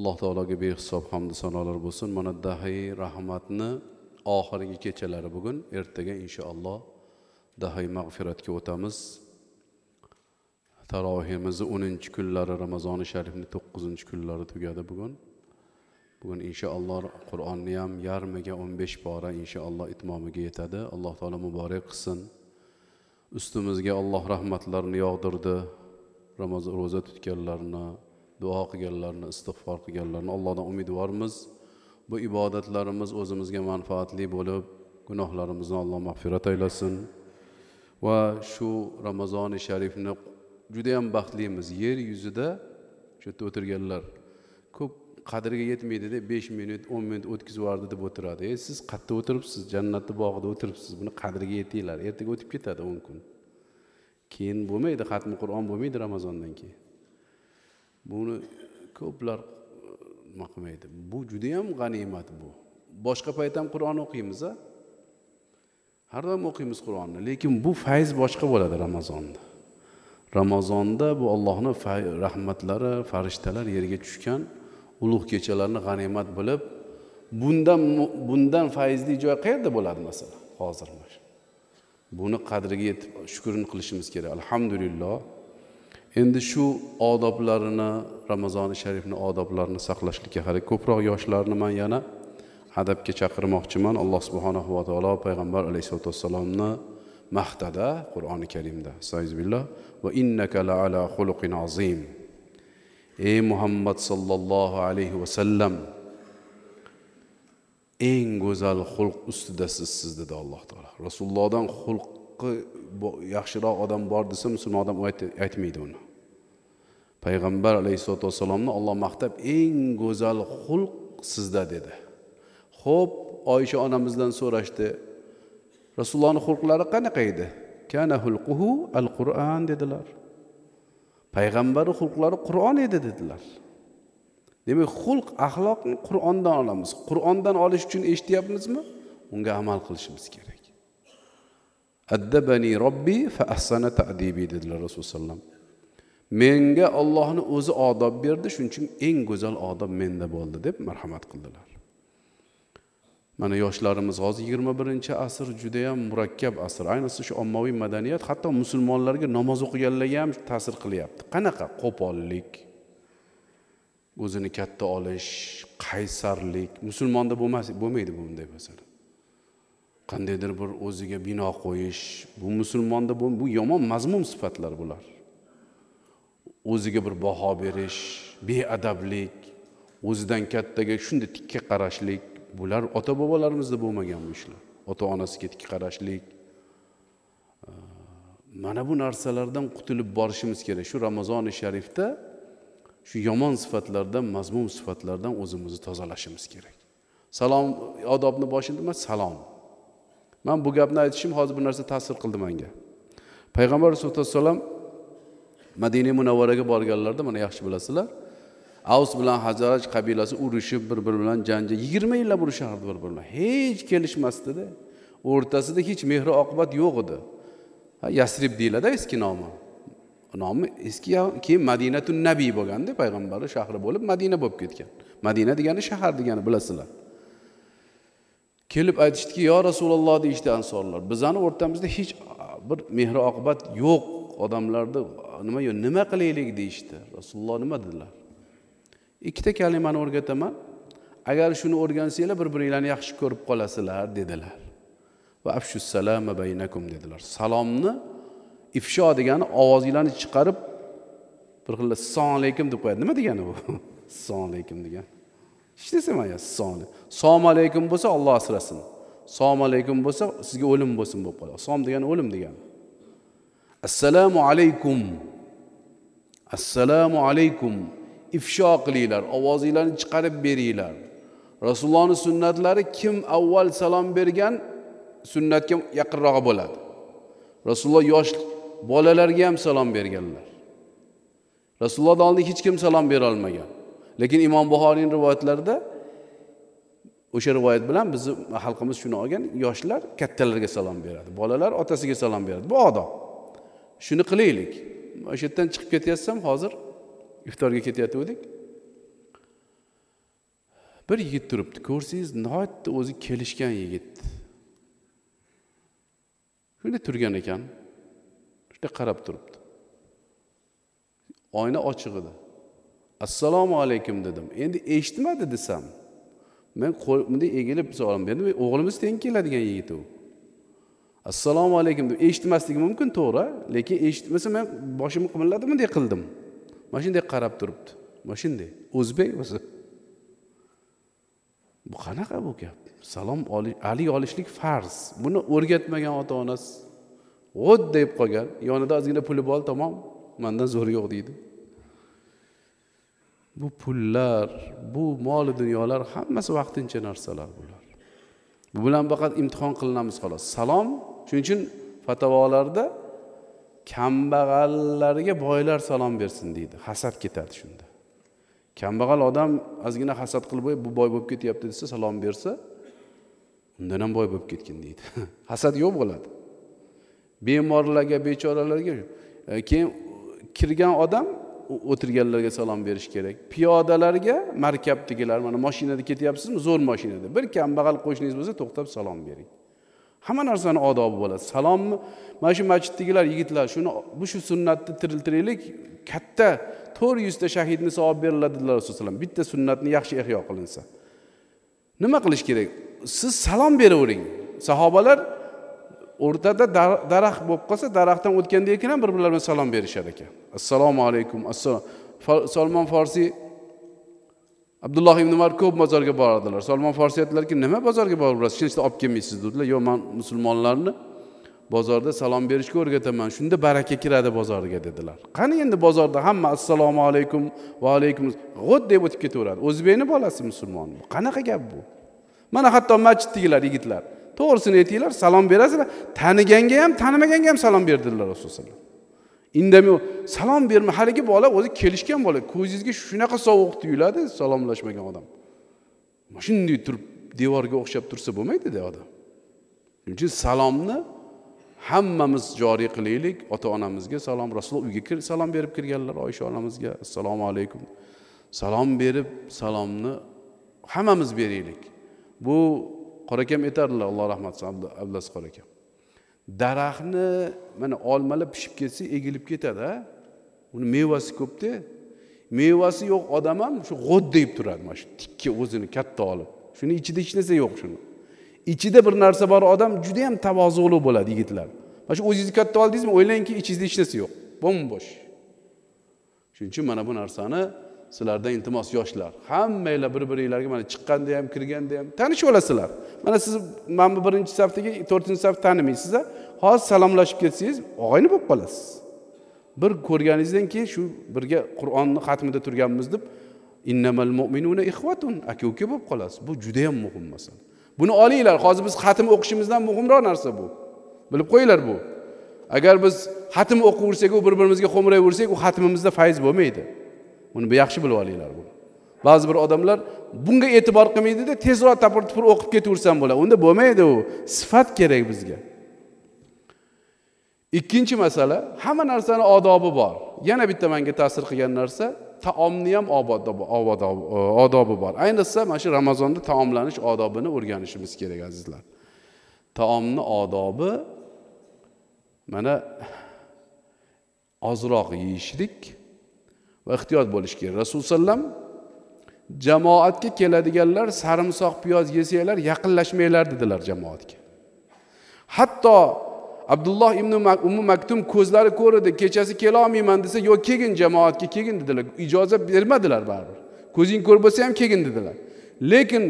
Alloh taologa behisob hamd sanolar bo'lsin. Mana dahiy rahmatni oxirgi kechalari bugun, ertaga inshaalloh dahiy mag'firatga o'tamiz. Tarovihimizni 10-kunlari, Ramazoni sharifning 9-kunlari tugadi bugun. Bugun inshaalloh Qur'onni ham yarmiga 15 bora inshaalloh itmomiga yetadi. Alloh taolo muborak qilsin. Ustimizga Alloh rahmatlarini yog'dirdi. Ramazon roza tutganlarni, duo qilganlarni, istig'for qilganlarni Allohdan umidvormiz. Bu ibodatlarimiz o'zimizga manfaatli bo'lib, gunohlarimizni Alloh mag'firat aylasin. Va shu Ramazoni sharifni juda ham baxtlimiz. Yer yuzida shu yerda o'tirganlar ko'p qadriga yetmaydi-da, 5 minut, 10 minut o'tkazib yubordi deb o'tiradi. Siz qayerda o'tiribsiz? Jannatning bog'ida o'tiribsiz. Buni qadriga yetinglar. Ertaga o'tib ketadi 10 kun. Keyin bo'lmaydi, xatmi Qur'on bo'lmaydi Ramazondan keyin. Buni ko'plar maqmaydi. Bu juda ham g'animat bu. Boshqa payt ham Qur'on o'qiymiz, a? Har doim o'qiymiz Qur'onni, lekin bu fayz boshqa bo'ladi Ramazonda. Ramazonda bu Allohning rahmatlari, farishtalar yerga tushgan ulug' kechalarni g'animat bilib, bundan fayzli joy qayerda bo'ladi masalan? Hozir buni qadriga yetib shukrini qilishimiz kerak. Alhamdulillah. Endi shu odoblarini, Ramazoni sharifning odoblarini saqlashlikka harakat. Ko'proq yoshlarni men yana adabga chaqirmoqchiman. Alloh subhanahu va taolo payg'ambar alayhisolatu vassalomni maqtada Qur'oni Karimda. Astagfirullah va innaka la ala xuluqin azim. Ey Muhammad sallallohu alayhi va sallam, eng go'zal xulq ustidasiz siz dedi Alloh taolo. Rasulullohdan xulqi yaxshiroq odam bor desa, musulmon odam aytmaydi uni. Payg'ambar alayhisolatu vassalomni Alloh maqtab eng go'zal xulq sizda dedi. Xo'p, Oysha onamizdan so'rashdi. Rasulullohning xulqlari qanaqa edi? Kana xulquhu al-Qur'on dedilar. Payg'ambarning xulqlari Qur'on edi dedilar. Demak, xulq, axloqni Qur'ondan olamiz. Qur'ondan olish uchun eshityapmizmi? Unga amal qilishimiz kerak. Addabani robbi fa ahsana ta'dibi dedilar Rasululloh sallam. Menga Allohning o'zi odob berdi, shuning uchun eng go'zal odob menda bo'ldi deb marhamat qildilar. Mana yoshlarimiz hozir 21-asr juda ham murakkab asr. Ayniqsa shu ommaviy madaniyat hatto musulmonlarga namoz o'qiganlarga ham ta'sir qilyapti. Qanaqa qo'pollik, o'zini katta olish, qaysarlik musulmonda bo'lmaydi bunday masala. Qandaydir bir o'ziga bino qo'yish, bu musulmonda bu yomon mazmum sifatlar bular. O'ziga bir baho berish, beadablik, o'zidan kattaga shunday tikka qarashlik, bular ota-bobolarimizda bo'lmagan bu ishlar. Ota-onasiga tikka qarashlik. Mana bu narsalardan qutulib borishimiz kerak. Shu Ramazoni sharifda shu yomon sifatlardan, mazmum sifatlardan o'zimizni tozalashimiz kerak. Salom odobni boshida emas, salom. Men bu gapni aytishim hozir bir narsa ta'sir qildi menga. Payg'ambar sollallohu alayhi vasallam Madina Munavvaraga borganlarda, mana yaxshi bilasizlar, Avs bilan Hazraj qabilasi urushib, bir-biri bilan janjal 20 yillab urushardi bir-biri bilan. Hech kelishmasdi-da. O'rtasida hech mehr oqibat yo'q edi. Yasrib deyiladi eski nomi. Nomi eski, keyin Madinatun Nabiy bo'lganda, payg'ambarning shahri bo'lib Madina bo'lib ketgan. Madina degani shahar degani bilasizlar. Kelib aytishdiki, "Ya Rasululloh" deydi ansorlar. Bizning o'rtamizda hech bir mehr oqibat yo'q. Odamlarda nima qilaylik deydi. Rasululloh nima dedilar? Ikkita kalimani o'rgataman. Agar shuni o'rgansanglar, bir-biringlarni yaxshi ko'rib qolasizlar dedilar. Va afshus salama baynakum dedilar. Salomni ifsho degani ovozinglarni chiqarib bir xil assalomu alaykum deb qo'yadi. Nima degani bu? Assalomu alaykum degan. Hech desam ya, assalomu alaykum bo'lsa Alloh asrasin. Assalomu alaykum bo'lsa sizga o'lim bo'lsin bo'lib qoladi. Assalom degani o'lim degani. Assalomu alaykum. Assalomu alaykum. Ifsho qilinglar, ovozinglarni chiqarib beringlar. Rasulullohning sunnatlari kim avval salom bergan sunnatga yaqinroq bo'ladi. Rasululloh yosh bolalarga ham salom berganlar. Rasulullohdan oldin hech kim salom bera olmagan. Lekin Imom Buxoriyning rivoyatlarida o'sha rivoyat bilan bizni xalqimiz shuni olgan, yoshlar kattalarga salom beradi, bolalar otasiga salom beradi. Bu odob. Shuni qilaylik. O'sha yerdan chiqib ketyapsam hozir iftorga ketayotgandik. Bir yigit turibdi, ko'rsangiz, nihoyatda o'zi kelishgan yigit. Shunday turgan ekan. Shunday qarab turibdi. Oyna ochiq edi. Assalomu alaykum dedim. Endi eshitmadi desam, men bunday egilib salom berdim. O'g'limiz teng keladigan yigit u. Assalomu alaykum deb eshitmasligi mumkin, to'g'ri, lekin eshitmasa men boshimni qimirlatib bunday qildim. Mana shunday qarab turibdi. Mana shunday. O'zbek o'zi. Bu qanaqa bu gap? Salom olishlik farz. Buni o'rgatmagan ota-onasi o'd deb qolgan. Yonida ozgina puli bor, tamom. Mendan zo'r yo'q deydi. Bu pullar, bu mol dunyolar hammasi vaqtincha narsalar bular. Bu bilan faqat imtihon qilinamiz xolos. Salom, shuning uchun fatavolarda kambag'allarga boylar salom bersin deydi. Hasad ketadi shunda. Kambag'al odam ozgina hasad qilib, bu boy bo'lib ketyapti desa, salom bersa, undan ham boy bo'lib ketgan deydi. Hasad yo'q bo'ladi. Bemorlarga, bechoralarga, keyin kirgan odam o'tirganlarga salom berish kerak. Piyodalarga, markabdagilar, mana mashinada ketyapsizmi, zo'r mashinada. Bir kambag'al qo'shningiz bo'lsa, to'xtab salom bering. Hamma narsani odobi bo'ladi. Salomni mana shu masjiddagilar yigitlar shu sunnatni tiriltiraylik, katta 400 ta shahidni savob beriladi dedilar Rasululloh sollallohu alayhi vasallam. Bitta sunnatni yaxshi ihyo qilinsa. Nima qilish kerak? Siz salom beravering. Sahobalar o'rtada daraxt bo'lib qolsa, daraxtdan o'tgandan keyin ham bir-birlari bilan salom berishar ekan. Assalomu alaykum. Salmon Farsi Abdulloh ibn Umar ko'p bozorga boradilar. Salmon Farsi aytdilarki, nima bozorga borasiz? Hech olib kelmaysiz dedilar. Yo'q, men musulmonlarni bozorda salom berishga o'rgataman. Shunda baraka kiradi bozorga dedilar. Qani endi bozorda hamma assalomu alaykum va alaykum g'od deb o'tib ketaveradi. O'zbekni bolasi musulmon. Qanaqa gap bu? Mana hatto masjiddagilar yigitlar, to'g'risini aytinglar, salom berasizlar. Taniganga ham, tanimaganga ham salom berdilar Rasululloh. Indamay salom berma, haligi bola o'zi kelishgan bola, ko'zingizga shunaqa sovuq tuyuladi salomlashmagan odam. Mana shunday turib devorga o'xshab tursa bo'lmaydi-da odam. Shuning uchun salomni hammamiz joriy qilaylik. Ota-onamizga salom, Rasululloh uyga salom berib kirganlar, Oysha onamizga assalomu alaykum. Salom berib, salomni hammamiz beraylik. Bu qorakam aytardilar, Alloh rahmat qilsin, Abdulaziz qorakam. Daraxtni mana olmalar pishib ketsa egilib ketadi, uni mevasi ko'p-da. Mevasi yo'q odam ham shu g'od deb turadi, mana shu tikka o'zini katta olib. Shuni ichida hech narsa yo'q shuni. Ichida bir narsa bor odam juda ham tavozuli bo'ladi yigitlar. Mana shu o'zingizni katta oldingizmi, o'ylangki ichingizda hech narsa yo'q. Bo'm-bo'sh. Shuning uchun mana bu narsani sizlardan iltimos yoshlar, hammanglar bir-biringizlarga mana chiqqanda ham, kirganda ham tanishib olasizlar. Mana siz mana birinchi safdagi 4-saf tanimaysiz, hozir salomlashib ketsangiz, og'ayni bo'lib qolasiz. Bir ko'rganingizdan keyin shu birga Qur'onni xatmida turganmiz deb innamal mu'minuna ikhwatun aka-uka bo'lib qolasiz. Bu juda ham muhim masala. Buni olinglar. Hozir biz xatm o'qishimizdan muhimroq narsa bu. Bilib qo'yinglar bu. Agar biz xatm o'qiversak, bir-birimizga xo'mrayversak, u xatmimizda fayz bo'lmaydi. Buni yaxshi bilib olinglar bu. Ba'zi bir odamlar bunga e'tibor qilmaydi-da, tezroq tapir-tupir o'qib ketaversam bo'ladi. Unda bo'lmaydi u. Sifat kerak bizga. Ikkinchi masala, hamma narsani odobi bor. Yana bitta menga ta'sir qilgan narsa, taomni ham odobi bor. Ayniqsa mana shu Ramazonda taomlanish odobini o'rganishimiz kerak, azizlar. Taomni odobi mana ozroq yeyishlik va ehtiyot bo'lish kerak. Rasululloh sallam jamoatga keladiganlar sarimsoq piyoz yesanglar yaqinlashmanglar dedilar jamoatga. Hatto Abdulloh ibn Ummu Maktum ko'zlari ko'rdi, kechasi kela olmayman desa, "Yo'q, kelgin jamoatga kelgin" dedilar. Ijozat bermadilar baribir. Ko'zing ko'r bo'lsa ham kelgin dedilar. Lekin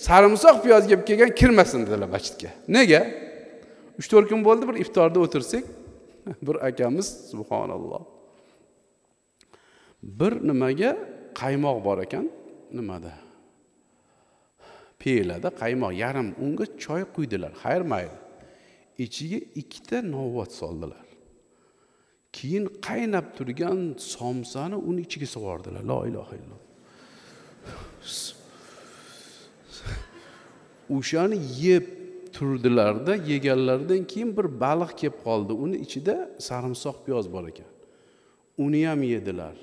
sarimsoq piyoz yeb kelgan kirmasin dedilar masjidga. Nega? 3-4 kun bo'ldi, bir iftorda o'tirsak, bir akamiz subhanalloh. Bir nimaga qaymoq bor ekan, nimada? Pelada qaymoq yarim unga choy quydilar. Xayr mayli. İçiga 2 ta novvot soldilar. Keyin qaynab turgan somsani uni ichiga so'rdilar. La ilaha illalloh. O'shani yeb turdilarda, yeganlardan keyin bir baliq kelib qoldi. Uni ichida sarimsoq piyoz bor ekan. Uni ham yedilar.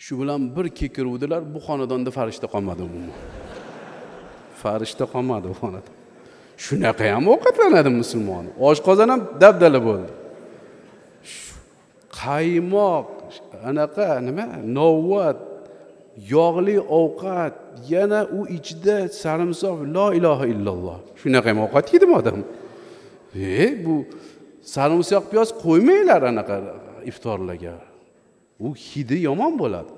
Shu bilan bir kekiruvdilar, bu xonadonda farishta qolmadi umuman. Farishta qolmadi bu xonada. Shunaqa ham ovqatlanadi musulmon. Oshqozon ham dabdala bo'ldi. Qaymoq, anaqa nima? Novvat, yog'li ovqat, yana u ichida sarimsoq, la ilaha illalloh. Shunaqa ham ovqat yedimi odam? Bu sarimsoq piyoz qo'ymanglar anaqa iftorlarga. U hidi yomon bo'ladi.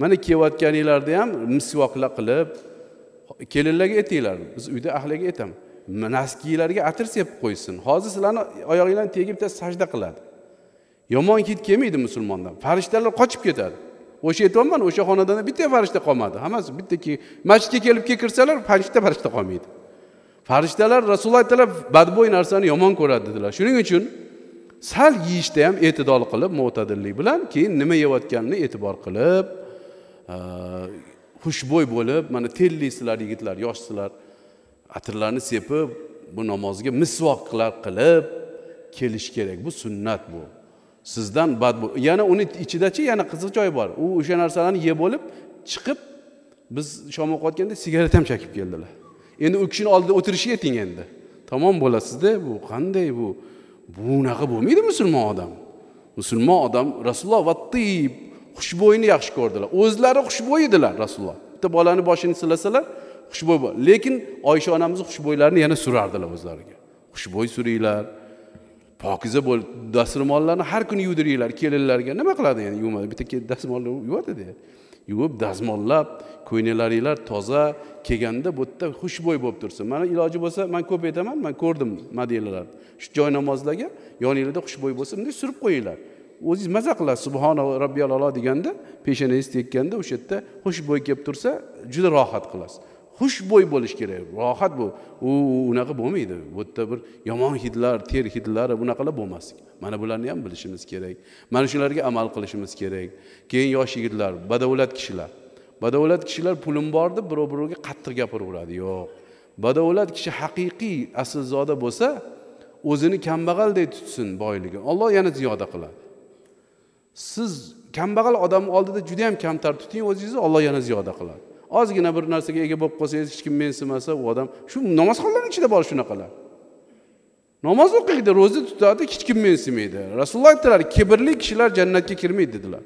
Mana kelayotganinglarda ham misvoqlar qilib, kelinlarga aytinglar. Biz uyda ahliga aytamiz. Naskiylarga atir sepib qo'ysin. Hozir sizlarni oyog'inglarni tegib sajda qiladi. Yomon hid kelmaydi musulmondan. Farishtalar qochib ketadi. O'sha aytayapman, o'sha xonadonda bitta farishta qolmadi. Hammasi bittaki masjidga kelib kirsalar, farishta qolmaydi. Farishtalar Rasululloh aytdilar, badbo'y narsani yomon ko'radi dedilar. Shuning uchun sal yeyishda ham e'tidol qilib, mo'tadillik bilan, keyin nima yeyotganini e'tibor qilib, xushbo'y bo'lib, mana telliysizlar yigitlar, yoshsizlar, atirlarni sepib, bu namozga misvoqlar qilib kelish kerak. Bu sunnat bu. Sizdan badbo'y. Yana uni ichidachi yana qiziq joyi bor. U o'sha narsalarni yeb bo'lib chiqib, biz shom o'qiyotganda sigaret ham chekib keldilar. Endi u kishini oldida o'tirishga ayting endi. Tamom bo'lasiz-da, bu qanday bu? Bunaqa bo'lmaydi musulmon odam. Musulmon odam Rasululloh vattib, xushbo'yni yaxshi ko'rdilar. O'zlari xushbo'y edilar Rasululloh. Bitta bolani boshini silasalar, xushbo'y bo'l. Lekin Oysha onamiz xushbo'ylarni yana surardilar o'zlariga. Xushbo'y suringlar. Pokiza bo'l, dasturmonlarni har kuni yuvdiringlar, kelinlarga. Nima qiladi endi yuvmadi? Bitta dasturmonlar yuvadi-da. Yuvib, dazmollab, ko'ynalaringlar toza, kelganda bu yerda xushbo'y bo'lib tursin. Mana iloji bo'lsa, men ko'p aytaman, men ko'rdim Madinalarda. Shu joy namozlarga yoningizda xushbo'y bo'lsa, bunday surib qo'yinglar. O'zingiz maza qilasiz, subhanahu robbiyal a'lo deganda, peshonangiz tekkanda o'sha yerda xushbo'y kelib tursa, juda rohat qilasiz. Xushbo'y bo'lish kerak. Rohat bu. U unaqa bo'lmaydi. Bu yerda bir yomon hidlar, ter hidlari bunaqalar bo'lmaslik. Mana bularni ham bilishimiz kerak. Mana shularga amal qilishimiz kerak. Keyin yosh yigitlar, badavlat kishilar. Badavlat kishilar pulim bor deb birov-birovga qattiq gapiraveradi. Yo'q. Badavlat kishi haqiqiy aslzoda bo'lsa, o'zini kambag'aldek tutsin boyligi. Alloh yana ziyoda qiladi. Siz kambag'al odam oldida juda ham kamtar tuting o'zingizni, Alloh yana ziyoda qiladi. Ozgina bir narsaga ega bo'lib qolsangiz, hech kim mensimasa, u odam shu namozxonlarning ichida bor shunaqalar. Namoz o'qiydi, ro'za tutadi, hech kim mensimaydi. Rasululloh aytdilar, kibrli kishilar jannatga kirmaydi dedilar.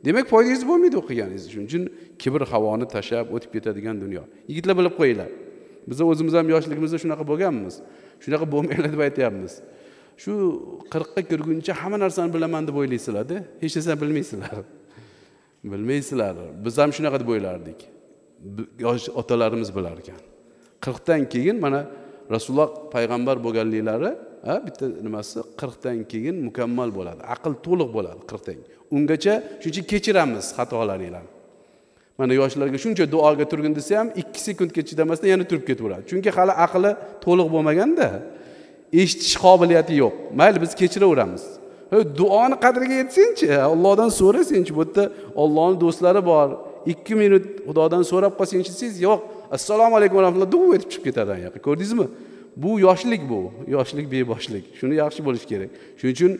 Demak, foydangiz bo'lmaydi o'qiganingiz. Shuning uchun kibr havoni tashab o'tib ketadigan dunyo. Yigitlar bilib qo'yinglar. Biz o'zimiz ham yoshligimizda shunaqa bo'lganmiz. Shunaqa bo'lmaylar deb aytayapmiz. Shu 40 ga kirguncha hamma narsani bilaman deb o'ylaysizlar-da, hech narsani bilmaysizlar. Bilmaysizlar. Biz ham shunaqa deb o'ylardik. Yosh otalarimiz bilar ekan. 40 dan keyin mana Rasululloh payg'ambar bo'lganliklari, bitta nimasi 40 dan keyin mukammal bo'ladi. Aql to'liq bo'ladi 40 dan. Ungacha shuncha kechiramiz xatolaringlarni. Mana yoshlarga shuncha duoga turgin desa ham 2 sekundga chidamasdan yana turib ketaveradi. Chunki hali aqli to'liq bo'lmaganda, eshitish qobiliyati yo'q. Mayli biz kechiraveramiz. Duoni qadriga yetsin-chi, Allohdan so'rasin-chi, bu yerda Allohning do'stlari bor. 2 minut Xudodan so'rab qolsangiz, siz yo'q, assalomu alaykum va rahmatulloh deb aytib chiqib ketadi yoqqa. Ko'rdingizmi? Bu yoshlik bu. Yoshlik beboshlik. Shuni yaxshi bo'lish kerak. Shuning uchun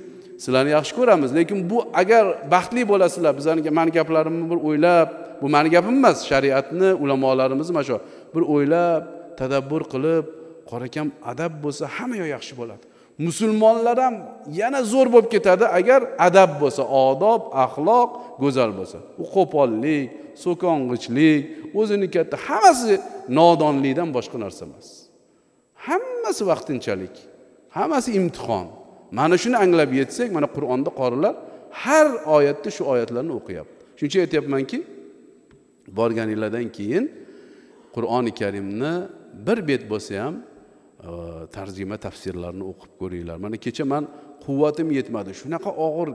sizlarni yaxshi ko'ramiz, lekin bu agar baxtli bo'lasizlar, bizlarning meni gaplarimni bir o'ylab, bu meni gapim emas, shariatni ulamolarimiz mana shu bir o'ylab, tadabbur qilib, qorakam adab bo'lsa, hamma yaxshi bo'ladi. Musulmonlar ham yana zo'r bo'lib ketadi agar adab bo'lsa, odob, axloq go'zal bo'lsa. U qo'pollik, so'kong'ichlik, o'zini katta, hammasi nodonlikdan boshqa narsa emas. Hammasi vaqtinchalik, hammasi imtihon. Mana shuni anglab yetsak, mana Qur'onda qorilar har oyatda shu oyatlarni o'qiyapti. Shuncha aytayapmanki, borganinglardan keyin Qur'oni Karimni bir bet bo'lsa ham tarjima tafsirlarini o'qib ko'ringlar. Mana kecha men quvvatim yetmadi. Shunaqa og'ir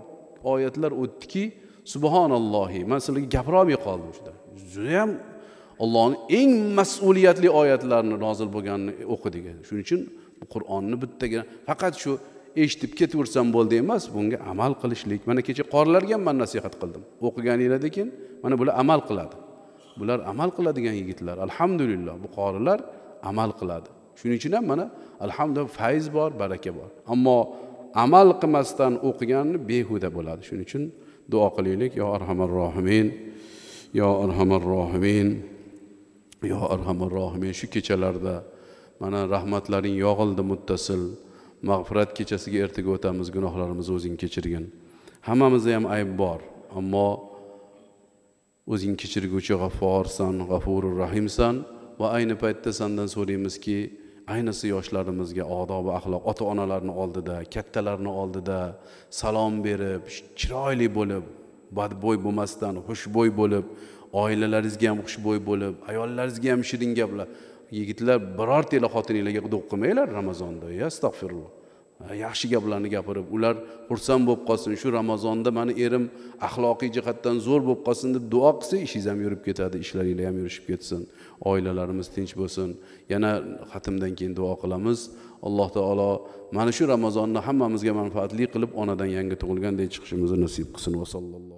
oyatlar o'tdiki, subhanallohi, men sizlarga gapira olmay qoldim shunda. Juda ham Allohning eng mas'uliyatli oyatlarini nozil bo'lganini o'qidik. Shuning uchun bu Qur'onni bittaga faqat shu eshitib ketaversam bo'ldi emas, bunga amal qilishlik. Mana kecha qorlarga ham men nasihat qildim. O'qiganinglardan keyin mana bular amal qiladi. Bular amal qiladigan yigitlar. Alhamdulillah, bu qorilar amal qiladi. Shuning uchun ham mana alhamdulillah fayz bor, baraka bor. Ammo amal qilmasdan o'qiganni behuda bo'ladi. Shuning uchun duo qilaylik, yo arhamar rohimin. yo arhamar rohimin, yo arhamar rohimin. Shu kechalarda mana rahmatlaring yog'ildi muttasil. Mag'firat kechasiga ertaga o'tamiz, gunohlarimizni o'zing kechirgin. Hammamizda ham ayb bor, ammo o'zing kechirguvchi g'afforsan, g'afurur rahimsan va ayni paytda sendan so'raymizki, ayniqsa yoshlarimizga odob va axloq, ota-onalarning oldida, kattalarning oldida salom berib, chiroyli bo'lib, badbo'y bo'lmasdan xushbo'y bo'lib, oilalaringizga ham xushbo'y bo'lib, ayollaringizga ham shirin gaplar. Yigitlar birortanglar xotininglarga quduq qilmanglar Ramazonda. Ya astag'firulloh. Yaxshi gaplarni gapirib, ular xursand bo'lib qolsin. Shu Ramazonda meni erim axloqiy jihatdan zo'r bo'lib qolsin deb duo qilsa, ishingiz ham yurib ketadi, ishlaringiz ham yurishib ketsin. Oilalarimiz tinch bo'lsin. Yana xatmdan keyin duo qilamiz. Alloh taolo mana shu Ramazonni hammamizga manfaatli qilib, onadan yangi tug'ilgandek chiqishimizni nasib qilsin. Va sallallohu